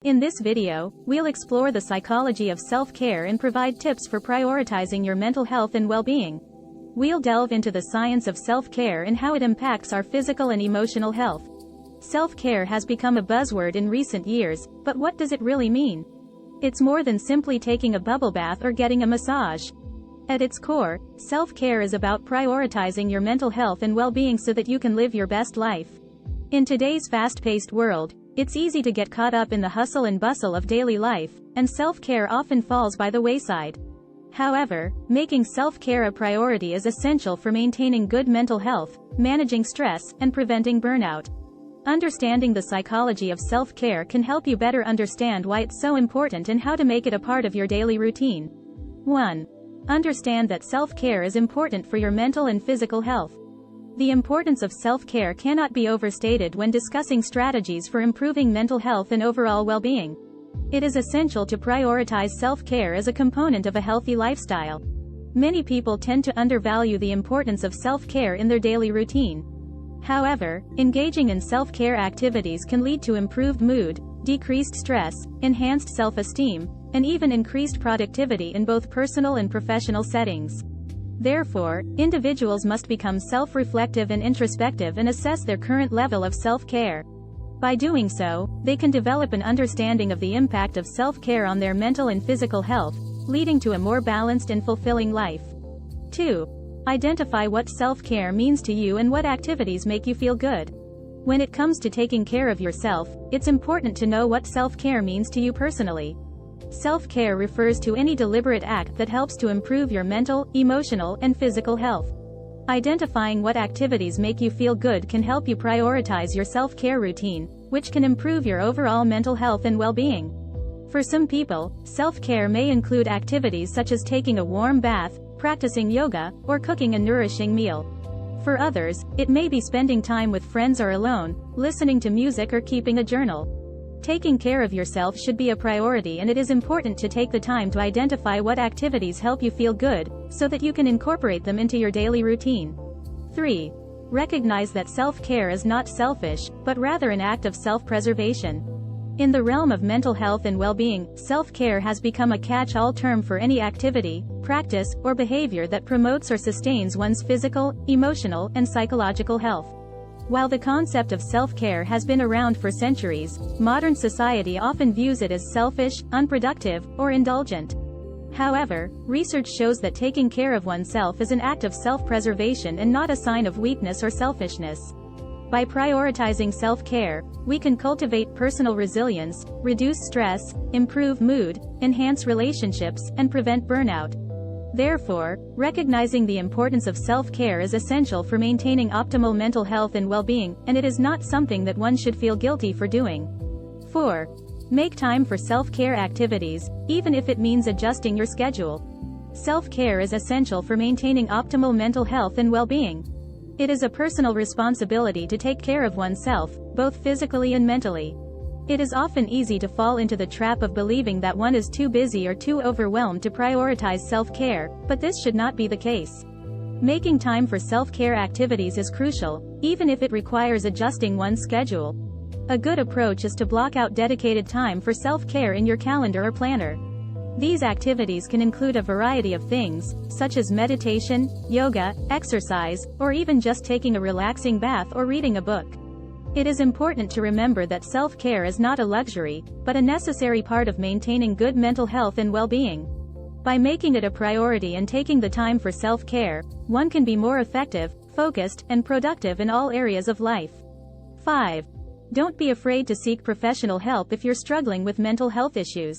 In this video, we'll explore the psychology of self-care and provide tips for prioritizing your mental health and well-being. We'll delve into the science of self-care and how it impacts our physical and emotional health. Self-care has become a buzzword in recent years, but what does it really mean? It's more than simply taking a bubble bath or getting a massage. At its core, self-care is about prioritizing your mental health and well-being so that you can live your best life. In today's fast-paced world, it's easy to get caught up in the hustle and bustle of daily life, and self-care often falls by the wayside. However, making self-care a priority is essential for maintaining good mental health, managing stress, and preventing burnout. Understanding the psychology of self-care can help you better understand why it's so important and how to make it a part of your daily routine. 1. Understand that self-care is important for your mental and physical health. The importance of self-care cannot be overstated when discussing strategies for improving mental health and overall well-being. It is essential to prioritize self-care as a component of a healthy lifestyle. Many people tend to undervalue the importance of self-care in their daily routine. However, engaging in self-care activities can lead to improved mood, decreased stress, enhanced self-esteem, and even increased productivity in both personal and professional settings. Therefore, individuals must become self-reflective and introspective and assess their current level of self-care. By doing so, they can develop an understanding of the impact of self-care on their mental and physical health, leading to a more balanced and fulfilling life. 2. Identify what self-care means to you and what activities make you feel good. When it comes to taking care of yourself, it's important to know what self-care means to you personally. Self-care refers to any deliberate act that helps to improve your mental, emotional, and physical health. Identifying what activities make you feel good can help you prioritize your self-care routine, which can improve your overall mental health and well-being. For some people, self-care may include activities such as taking a warm bath, practicing yoga, or cooking a nourishing meal. For others, it may be spending time with friends or alone, listening to music or keeping a journal. Taking care of yourself should be a priority, and it is important to take the time to identify what activities help you feel good, so that you can incorporate them into your daily routine. 3. Recognize that self-care is not selfish, but rather an act of self-preservation. In the realm of mental health and well-being, self-care has become a catch-all term for any activity, practice, or behavior that promotes or sustains one's physical, emotional, and psychological health. While the concept of self-care has been around for centuries, modern society often views it as selfish, unproductive, or indulgent. However, research shows that taking care of oneself is an act of self-preservation and not a sign of weakness or selfishness. By prioritizing self-care, we can cultivate personal resilience, reduce stress, improve mood, enhance relationships, and prevent burnout. Therefore, recognizing the importance of self-care is essential for maintaining optimal mental health and well-being, and it is not something that one should feel guilty for doing. 4. Make time for self-care activities, even if it means adjusting your schedule. Self-care is essential for maintaining optimal mental health and well-being. It is a personal responsibility to take care of oneself, both physically and mentally. It is often easy to fall into the trap of believing that one is too busy or too overwhelmed to prioritize self-care, but this should not be the case. Making time for self-care activities is crucial, even if it requires adjusting one's schedule. A good approach is to block out dedicated time for self-care in your calendar or planner. These activities can include a variety of things, such as meditation, yoga, exercise, or even just taking a relaxing bath or reading a book. It is important to remember that self-care is not a luxury, but a necessary part of maintaining good mental health and well-being. By making it a priority and taking the time for self-care, one can be more effective, focused, and productive in all areas of life. 5. Don't be afraid to seek professional help if you're struggling with mental health issues.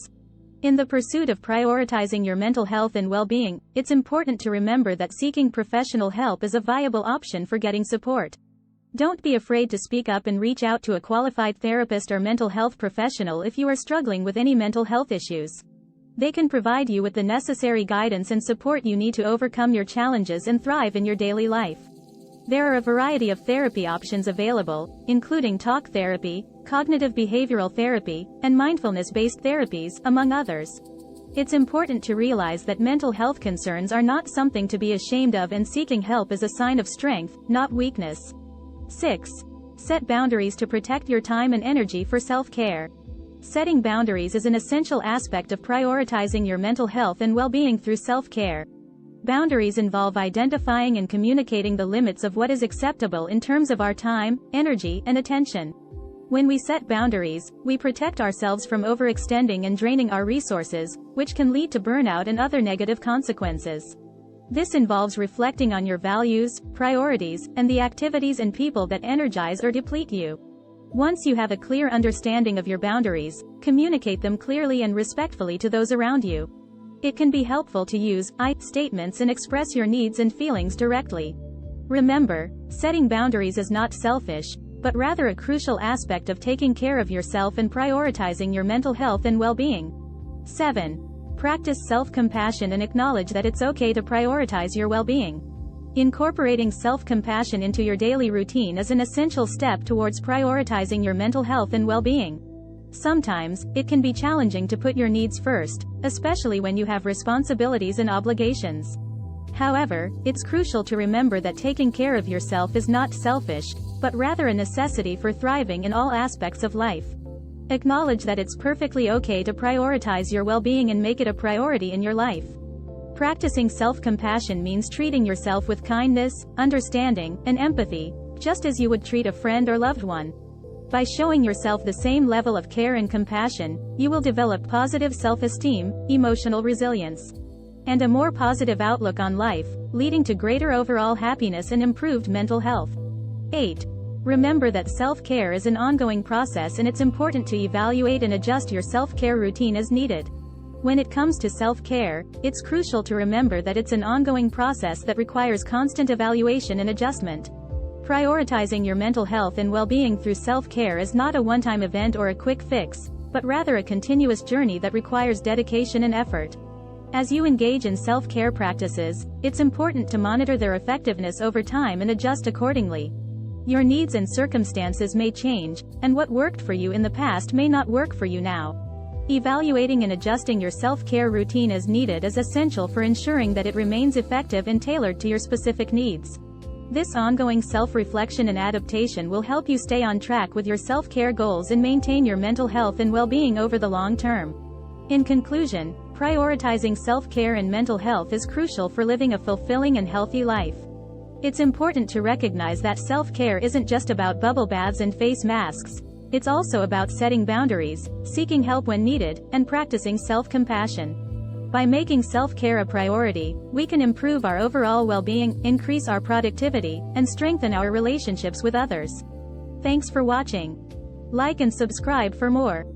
In the pursuit of prioritizing your mental health and well-being, it's important to remember that seeking professional help is a viable option for getting support. Don't be afraid to speak up and reach out to a qualified therapist or mental health professional if you are struggling with any mental health issues. They can provide you with the necessary guidance and support you need to overcome your challenges and thrive in your daily life. There are a variety of therapy options available, including talk therapy, cognitive behavioral therapy, and mindfulness-based therapies, among others. It's important to realize that mental health concerns are not something to be ashamed of, and seeking help is a sign of strength, not weakness. 6. Set boundaries to protect your time and energy for self-care. Setting boundaries is an essential aspect of prioritizing your mental health and well-being through self-care. Boundaries involve identifying and communicating the limits of what is acceptable in terms of our time, energy, and attention. When we set boundaries, we protect ourselves from overextending and draining our resources, which can lead to burnout and other negative consequences. This involves reflecting on your values, priorities, and the activities and people that energize or deplete you. Once you have a clear understanding of your boundaries, communicate them clearly and respectfully to those around you. It can be helpful to use I statements and express your needs and feelings directly. Remember, setting boundaries is not selfish, but rather a crucial aspect of taking care of yourself and prioritizing your mental health and well-being. 7. Practice self-compassion and acknowledge that it's okay to prioritize your well-being. Incorporating self-compassion into your daily routine is an essential step towards prioritizing your mental health and well-being. Sometimes, it can be challenging to put your needs first, especially when you have responsibilities and obligations. However, it's crucial to remember that taking care of yourself is not selfish, but rather a necessity for thriving in all aspects of life. Acknowledge that it's perfectly okay to prioritize your well-being and make it a priority in your life. Practicing self-compassion means treating yourself with kindness, understanding, and empathy, just as you would treat a friend or loved one. By showing yourself the same level of care and compassion, you will develop positive self-esteem, emotional resilience, and a more positive outlook on life, leading to greater overall happiness and improved mental health. 8. Remember that self-care is an ongoing process and it's important to evaluate and adjust your self-care routine as needed. When it comes to self-care, it's crucial to remember that it's an ongoing process that requires constant evaluation and adjustment. Prioritizing your mental health and well-being through self-care is not a one-time event or a quick fix, but rather a continuous journey that requires dedication and effort. As you engage in self-care practices, it's important to monitor their effectiveness over time and adjust accordingly. Your needs and circumstances may change, and what worked for you in the past may not work for you now. Evaluating and adjusting your self-care routine as needed is essential for ensuring that it remains effective and tailored to your specific needs. This ongoing self-reflection and adaptation will help you stay on track with your self-care goals and maintain your mental health and well-being over the long term. In conclusion, prioritizing self-care and mental health is crucial for living a fulfilling and healthy life. It's important to recognize that self-care isn't just about bubble baths and face masks. It's also about setting boundaries, seeking help when needed, and practicing self-compassion. By making self-care a priority, we can improve our overall well-being, increase our productivity, and strengthen our relationships with others. Thanks for watching. Like and subscribe for more.